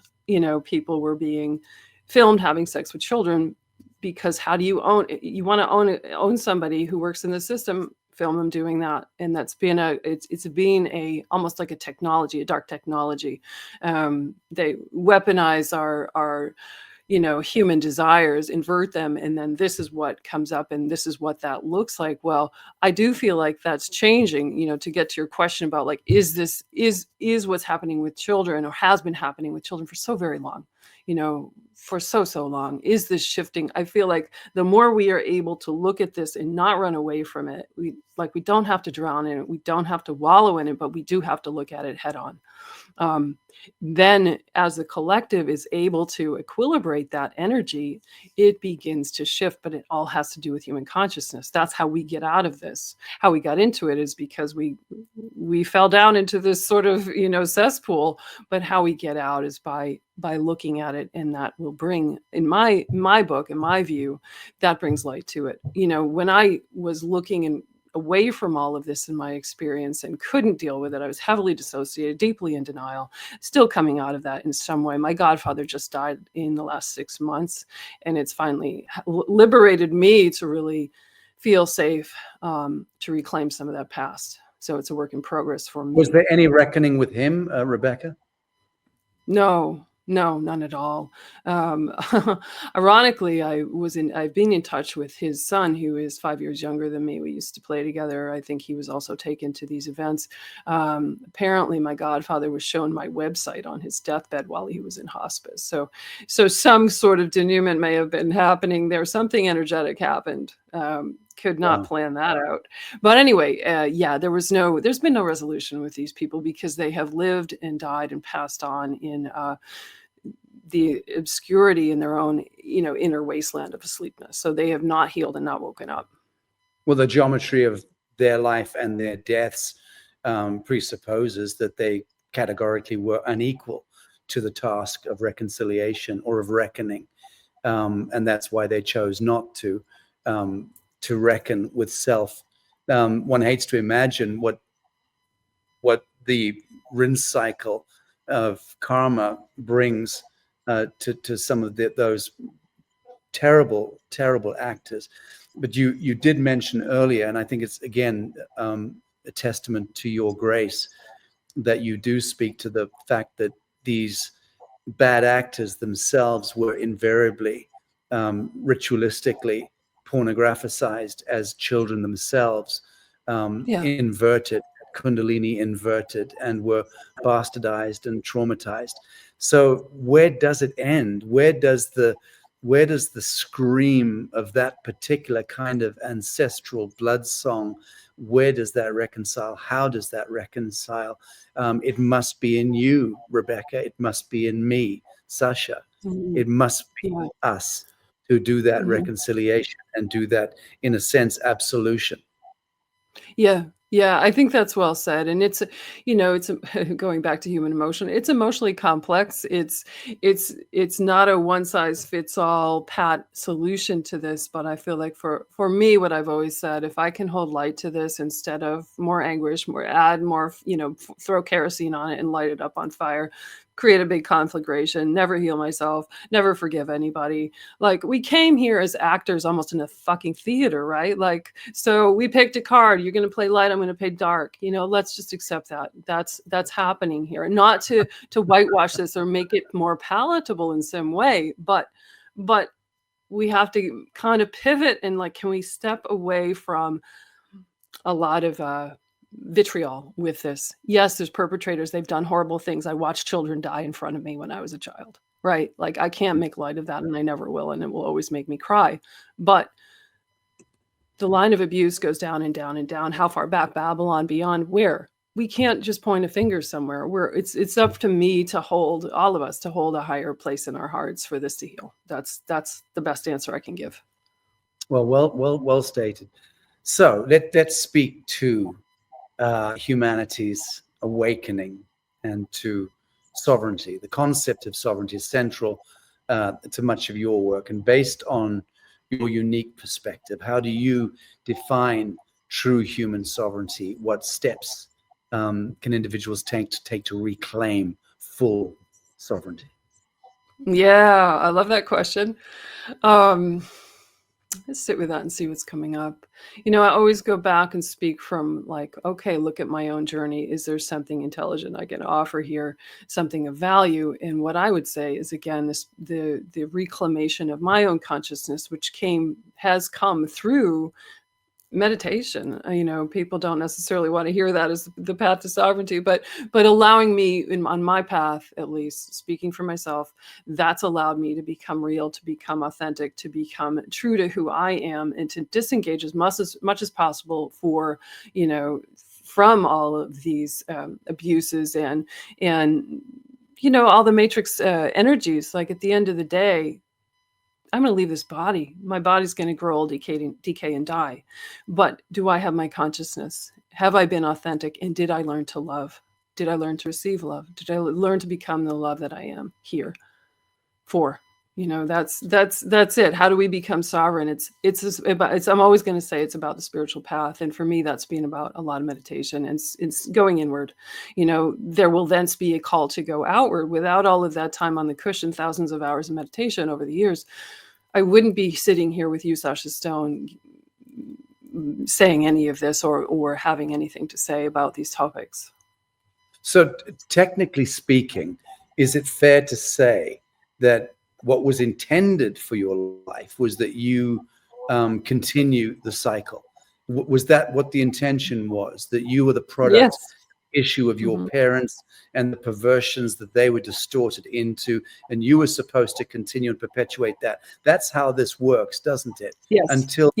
people were being filmed having sex with children. Because how do you want to own somebody who works in the system? Film them doing that. And that's been it's been almost like a technology, a dark technology. They weaponize our human desires, invert them, and then this is what comes up, and this is what that looks like. Well, I do feel like that's changing, to get to your question about, like, is what's happening with children, or has been happening with children for so very long, for so long, is this shifting? I feel like the more we are able to look at this and not run away from it, we don't have to drown in it, we don't have to wallow in it, but we do have to look at it head on. Then as the collective is able to equilibrate that energy, it begins to shift, but it all has to do with human consciousness. That's how we get out of this. How we got into it is because we fell down into this sort of, cesspool, but how we get out is by looking at it, and that will bring, in my book, in my view, that brings light to it. When I was looking away from all of this in my experience and couldn't deal with it, I was heavily dissociated, deeply in denial, still coming out of that in some way. My godfather just died in the last 6 months, and it's finally liberated me to really feel safe, to reclaim some of that past. So it's a work in progress for me. Was there any reckoning with him, Rebecca? No, none at all. Ironically, I've been in touch with his son, who is 5 years younger than me. We used to play together. I think he was also taken to these events. Apparently my godfather was shown my website on his deathbed while he was in hospice. So some sort of denouement may have been happening there. Something energetic happened. Could not plan that out. But anyway, there's been no resolution with these people, because they have lived and died and passed on in the obscurity in their own, inner wasteland of asleepness. So they have not healed and not woken up. Well, the geometry of their life and their deaths presupposes that they categorically were unequal to the task of reconciliation or of reckoning. And that's why they chose not to reckon with self. One hates to imagine what the rinse cycle of karma brings to some of those terrible actors. But you did mention earlier, and I think it's again a testament to your grace, that you do speak to the fact that these bad actors themselves were invariably ritualistically pornographicized as children themselves, inverted, kundalini inverted, and were bastardized and traumatized. So where does it end? Where does the scream of that particular kind of ancestral blood song, where does that reconcile? How does that reconcile? It must be in you, Rebecca. It must be in me, Sacha. It must be us to do that reconciliation and do that, in a sense, absolution. Yeah. Yeah, I think that's well said. And it's, it's going back to human emotion. It's emotionally complex. It's not a one size fits all pat solution to this, but I feel like for me, what I've always said, if I can hold light to this instead of more anguish, add more, throw kerosene on it and light it up on fire, create a big conflagration, never heal myself, never forgive anybody. Like, we came here as actors almost in a fucking theater, right? Like, so we picked a card. You're going to play light, I'm going to play dark. Let's just accept that. That's happening here. Not to whitewash this or make it more palatable in some way, but we have to kind of pivot and, like, can we step away from a lot of vitriol with this? Yes, there's perpetrators. They've done horrible things. I watched children die in front of me when I was a child, right? Like, I can't make light of that, and I never will, and it will always make me cry. But the line of abuse goes down and down and down. How far back? Babylon, beyond where? We can't just point a finger somewhere. It's up to me to hold, all of us, to hold a higher place in our hearts for this to heal. That's the best answer I can give. Well stated. So let's speak to humanity's awakening and to sovereignty. The concept of sovereignty is central to much of your work, and based on your unique perspective, how do you define true human sovereignty? What steps can individuals take to reclaim full sovereignty? Yeah, I love that question. Let's sit with that and see what's coming up. I always go back and speak from, like, okay, look at my own journey. Is there something intelligent I can offer here, something of value? And what I would say is, again, the reclamation of my own consciousness, which has come through meditation. People don't necessarily want to hear that as the path to sovereignty, but allowing me on my path, at least speaking for myself, that's allowed me to become real, to become authentic, to become true to who I am, and to disengage as much as possible from all of these abuses and all the matrix energies. Like, at the end of the day, I'm going to leave this body. My body's going to grow old, decay, and die. But do I have my consciousness? Have I been authentic? And did I learn to love? Did I learn to receive love? Did I learn to become the love that I am here for? That's it. How do we become sovereign? I'm always going to say it's about the spiritual path. And for me, that's been about a lot of meditation and it's going inward. There will then be a call to go outward. Without all of that time on the cushion, thousands of hours of meditation over the years, I wouldn't be sitting here with you, Sacha Stone, saying any of this or having anything to say about these topics. So technically speaking, is it fair to say that what was intended for your life was that you continue the cycle? Was that what the intention was, that you were the product? Yes. Issue of your parents and the perversions that they were distorted into, and you were supposed to continue and perpetuate that? That's how this works, doesn't it? Yes. Until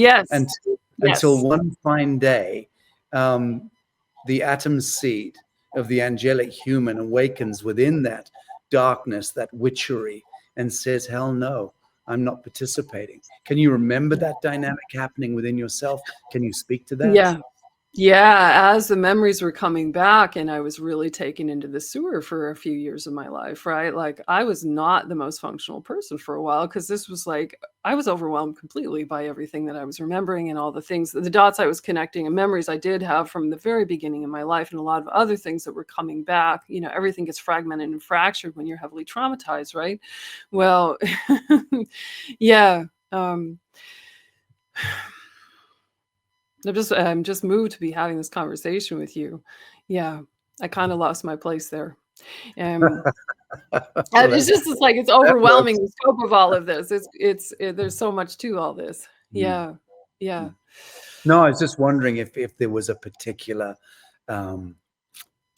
one fine day, the atom seed of the angelic human awakens within that darkness, that witchery, and says, hell no, I'm not participating. Can you remember that dynamic happening within yourself? Can you speak to that? Yeah, as the memories were coming back and I was really taken into the sewer for a few years of my life, right? Like, I was not the most functional person for a while because this was like, I was overwhelmed completely by everything that I was remembering and all the things, the dots I was connecting and memories I did have from the very beginning of my life and a lot of other things that were coming back. Everything gets fragmented and fractured when you're heavily traumatized, right? Well, yeah. I'm just moved to be having this conversation with you. Yeah, I kind of lost my place there. It's like it's overwhelming, the scope of all of this. There's so much to all this. Yeah. No, I was just wondering if there was a particular the moment.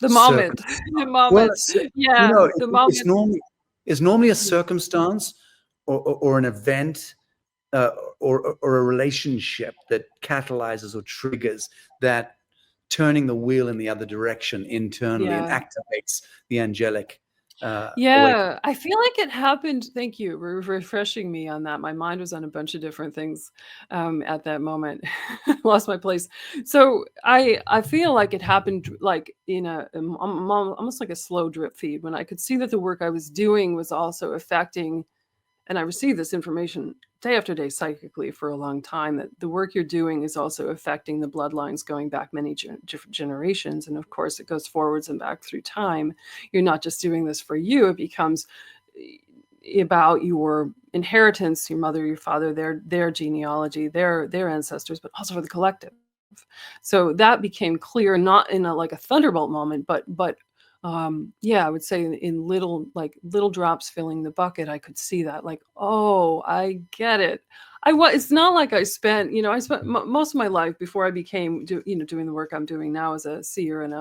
The moment. The moment. It's normally a circumstance or an event. Or a relationship that catalyzes or triggers that turning the wheel in the other direction internally and activates the angelic awakening? Yeah, I feel like it happened. Thank you for refreshing me on that. My mind was on a bunch of different things at that moment. Lost my place. So I feel like it happened like in almost like a slow drip feed when I could see that the work I was doing was also affecting, and I received this information day after day psychically for a long time, that the work you're doing is also affecting the bloodlines going back many different generations. And of course, it goes forwards and back through time. You're not just doing this for you, it becomes about your inheritance, your mother, your father, their genealogy, their ancestors, but also for the collective. So that became clear, not in a like a thunderbolt moment, but yeah, I would say in little drops filling the bucket, I could see that, like, oh, I get it. It's not like I spent, I spent most of my life before I became, doing the work I'm doing now as a seer and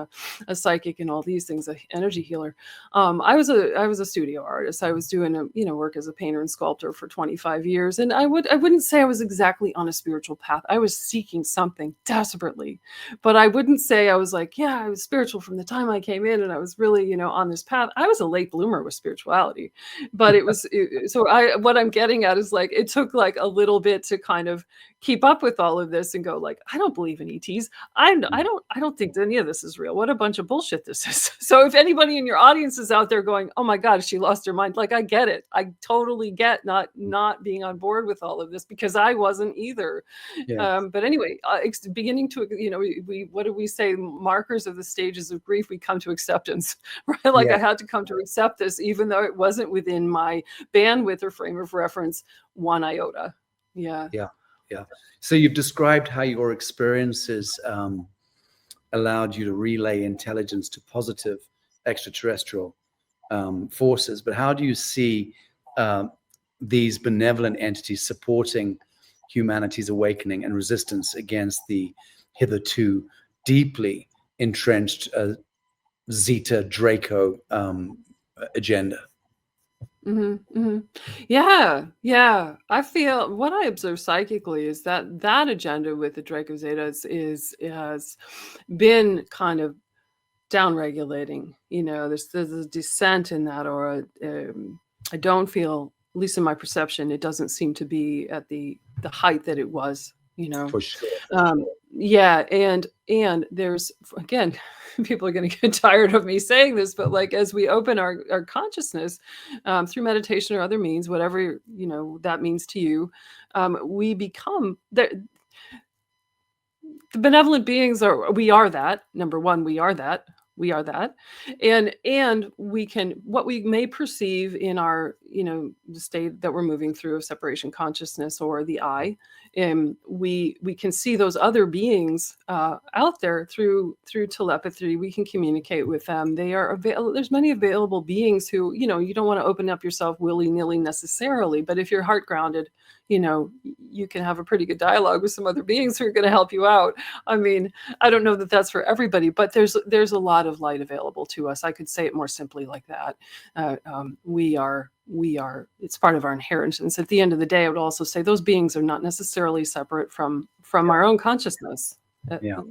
a psychic and all these things, a energy healer. I was a studio artist. I was doing work as a painter and sculptor for 25 years, and I wouldn't say I was exactly on a spiritual path. I was seeking something desperately, but I wouldn't say I was like, yeah, I was spiritual from the time I came in, and I was really, on this path. I was a late bloomer with spirituality, but what I'm getting at is like, it took like a little bit to kind of keep up with all of this and go like, I don't believe in ETs. I don't think any of this is real. What a bunch of bullshit this is. So if anybody in your audience is out there going, oh my God, she lost her mind, like, I get it. I totally get not being on board with all of this, because I wasn't either. Yeah. But anyway, beginning to, we what do we say? Markers of the stages of grief. We come to acceptance, right? Like, Yeah. I had to come to accept this, even though it wasn't within my bandwidth or frame of reference, one iota. Yeah. Yeah. Yeah. So you've described how your experiences allowed you to relay intelligence to positive extraterrestrial forces, but how do you see these benevolent entities supporting humanity's awakening and resistance against the hitherto deeply entrenched Zeta Draco agenda? Yeah. I feel what I observe psychically is that agenda with the Draco Zetas has been kind of down-regulating. There's a descent in that aura. I don't feel, at least in my perception, it doesn't seem to be at the height that it was. For sure. Yeah, and there's, again, people are going to get tired of me saying this, but like, as we open our consciousness through meditation or other means, whatever that means to you, we become the benevolent beings we are that. Number one, we are that. And we can, what we may perceive in our the state that we're moving through of separation consciousness or the I, we can see those other beings out there through telepathy. We can communicate with them. They are there's many available beings who you don't want to open up yourself willy-nilly necessarily, but if you're heart grounded, you can have a pretty good dialogue with some other beings who are going to help you out. I mean, I don't know that that's for everybody, but there's a lot of light available to us. I could say it more simply like that. We are, it's part of our inheritance. At the end of the day, I would also say those beings are not necessarily separate from our own consciousness. Yeah.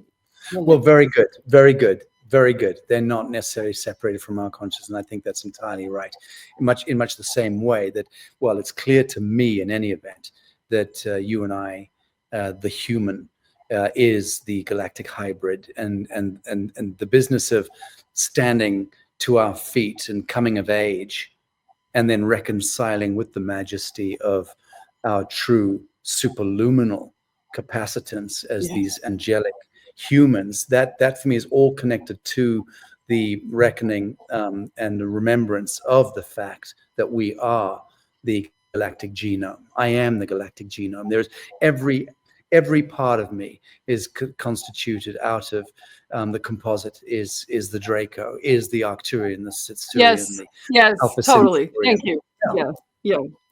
Well, very good. Very good. Very good. They're not necessarily separated from our consciousness, and I think that's entirely right. In much the same way that, well, it's clear to me in any event that you and I, the human, is the galactic hybrid, and the business of standing to our feet and coming of age, and then reconciling with the majesty of our true superluminal capacitance as these angelic humans, that for me is all connected to the reckoning and the remembrance of the fact that we are the galactic genome. I am the galactic genome. There's every part of me is constituted out of the composite is the Draco, is the Arcturian, the Sirian, Yes, the Alpha totally. Centauri. Thank you.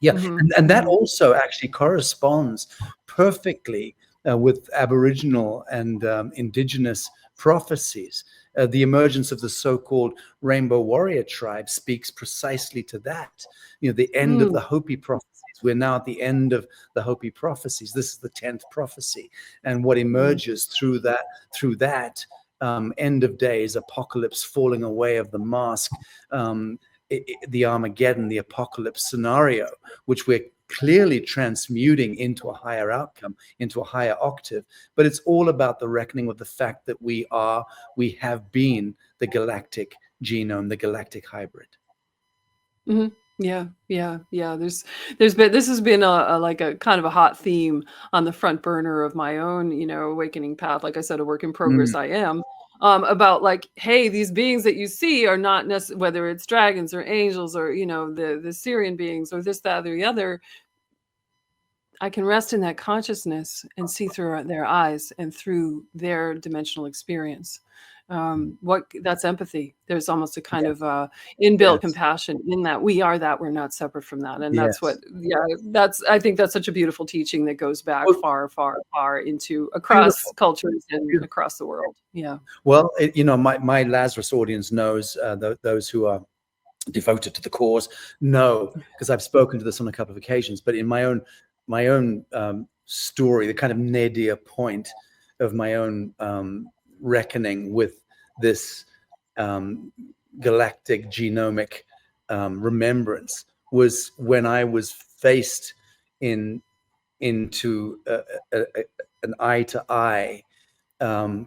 Yeah. And that also actually corresponds perfectly with Aboriginal and indigenous prophecies. The emergence of the so-called Rainbow Warrior tribe speaks precisely to that. The end of the Hopi prophecies. We're now at the end of the Hopi prophecies. This is the 10th prophecy, and what emerges through that end of days, apocalypse, falling away of the mask, the Armageddon, the apocalypse scenario, which we're clearly transmuting into a higher outcome, into a higher octave. But it's all about the reckoning with the fact that we have been the galactic genome, the galactic hybrid. Mhm. Yeah. There's been, this has been a like a kind of a hot theme on the front burner of my own, awakening path. Like I said, a work in progress I am. About like, hey, these beings that you see are not necessarily, whether it's dragons or angels or, the Sirian beings or this, that, or the other. I can rest in that consciousness and see through their eyes and through their dimensional experience. That's empathy. There's almost a kind of inbuilt compassion in that we are that, we're not separate from that. And that's what, I think that's such a beautiful teaching that goes back far, far, far into across cultures and across the world. Yeah. Well, my Lazarus audience knows, those who are devoted to the cause know, because I've spoken to this on a couple of occasions, but in my own story, the kind of nadir point of my own reckoning with this galactic genomic remembrance was when I was faced into an eye-to-eye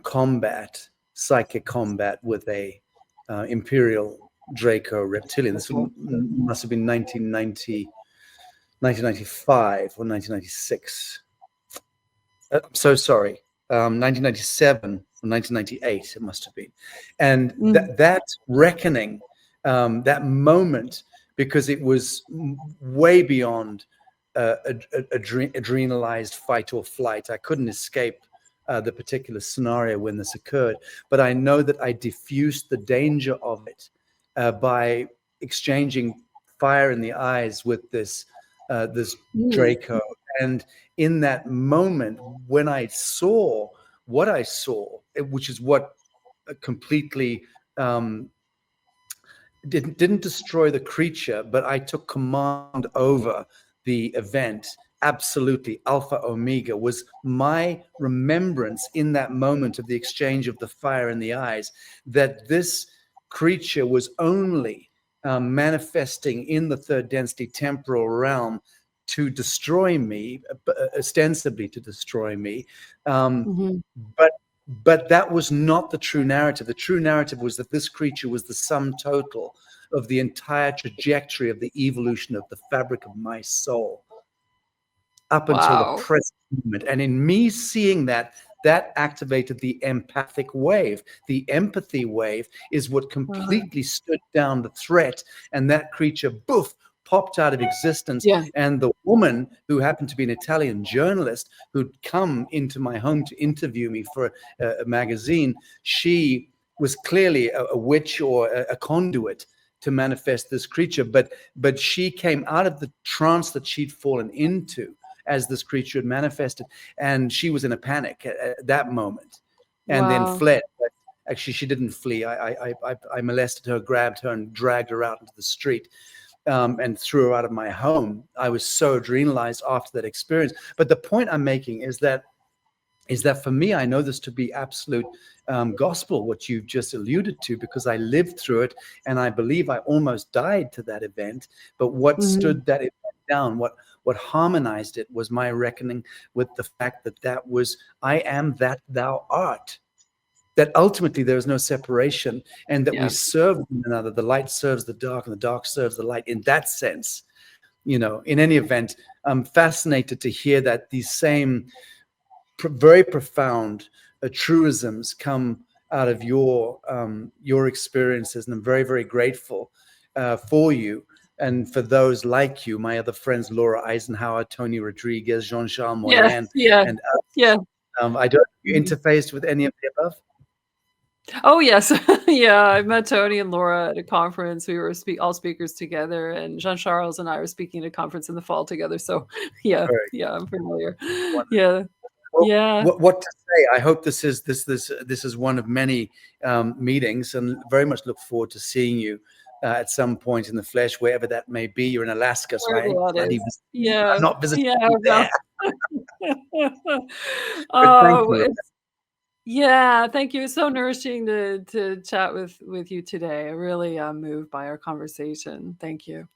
combat, psychic combat with a Imperial Draco reptilian. This must have been 1995 or 1996. I'm so sorry. 1997 or 1998 it must have been. And that reckoning, that moment, because it was way beyond adrenalized fight or flight. I couldn't escape the particular scenario when this occurred, but I know that I diffused the danger of it by exchanging fire in the eyes with this Draco. And in that moment, when I saw what I saw, which is what completely didn't destroy the creature, but I took command over the event. Absolutely, Alpha Omega was my remembrance in that moment of the exchange of the fire in the eyes, that this creature was only manifesting in the third density temporal realm to destroy me, ostensibly to destroy me. But that was not the true narrative. The true narrative was that this creature was the sum total of the entire trajectory of the evolution of the fabric of my soul up until the present moment. And in me seeing that activated the empathic wave. The empathy wave is what completely stood down the threat, and that creature, boof, popped out of existence. And the woman, who happened to be an Italian journalist who'd come into my home to interview me for a magazine, she was clearly a witch or a conduit to manifest this creature. But she came out of the trance that she'd fallen into as this creature had manifested, and she was in a panic at that moment, and then fled. But actually, she didn't flee. I molested her, grabbed her, and dragged her out into the street. And threw her out of my home. I was so adrenalized after that experience. But the point I'm making is that for me, I know this to be absolute gospel, what you've just alluded to, because I lived through it, and I believe I almost died to that event. But what stood that event down, what harmonized it, was my reckoning with the fact that was, I am that thou art. That ultimately there is no separation, and that we serve one another. The light serves the dark, and the dark serves the light. In that sense, in any event, I'm fascinated to hear that these same very profound truisms come out of your experiences, and I'm very, very grateful for you. And for those like you, my other friends, Laura Eisenhower, Tony Rodriguez, Jean-Charles Moyen, and I don't, you interfaced with any of the above? Oh, yes. Yeah, I met Tony and Laura at a conference. We were all speakers together, and Jean-Charles and I were speaking at a conference in the fall together. So yeah, I'm familiar. Wonderful. Well, what to say? I hope this is one of many meetings, and very much look forward to seeing you at some point in the flesh, wherever that may be. You're in Alaska, so I'm not visiting you there. Oh, Yeah, thank you. It's so nourishing to chat with you today. I really am moved by our conversation. Thank you.